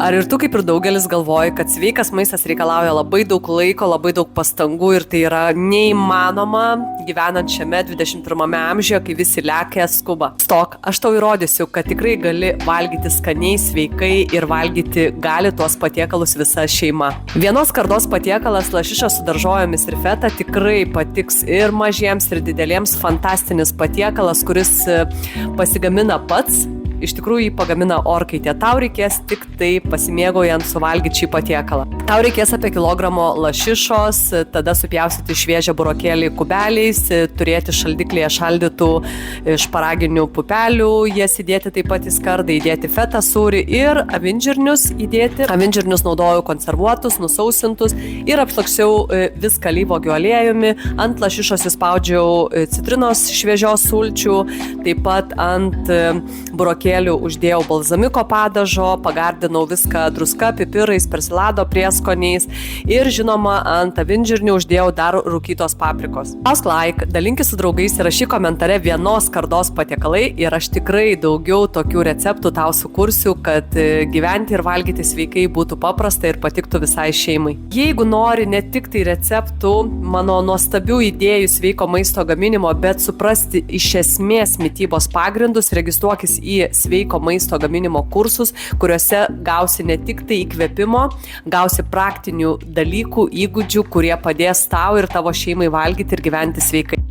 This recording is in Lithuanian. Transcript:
Ar ir tu, kaip ir daugelis, galvoji, kad sveikas maistas reikalauja labai daug laiko, labai daug pastangų ir tai yra neįmanoma gyvenant šiame 21 amžiuje, kai visi lekia, skuba? Stok, aš tau įrodysiu, kad tikrai gali valgyti skaniai, sveikai ir valgyti gali tuos patiekalus visa šeima. Vienos kardos patiekalas lašiša su daržovėmis ir feta tikrai patiks ir mažiems, ir dideliems. Fantastinis patiekalas, kuris pasigamina pats. Iš tikrųjų jį pagamina orkaitė. Tau reikės tik tai pasimėgaujant suvalgyti šį patiekalą. Tau reikės apie kilogramo lašišos, tada supjaustyti šviežią burokėlį kubeliais, turėti šaldiklėje šaldytų šparaginių pupelių, jas įdėti taip pat į skardą, įdėti fetą sūrį ir avinžirnius įdėti. Avinžirnius naudoju konservuotus, nusausintus ir apšlakščiau viską alyvuogių aliejumi. Ant lašišos įspaudžiau citrinos šviežios sulčių, taip pat ant burokėlių uždėjau balzamiko padažo, pagardinau viską druska, pipirais, persilado prieskoniais ir žinoma ant avinžirnių uždėjau dar rūkytos paprikos. Spausk like, dalinkis su draugais ir rašyk komentare vienos kardos patiekalai ir aš tikrai daugiau tokių receptų tau sukursiu, kad gyventi ir valgyti sveikai būtų paprasta ir patiktų visai šeimai. Jeigu nori ne tik tai receptų, mano nuostabių idėjų sveiko maisto gaminimo, bet suprasti iš esmės mitybos pagrindus, registruokis į sveiko maisto gaminimo kursus, kuriuose gausi ne tik tai įkvėpimo, gausi praktinių dalykų, įgūdžių, kurie padės tau ir tavo šeimai valgyti ir gyventi sveikai.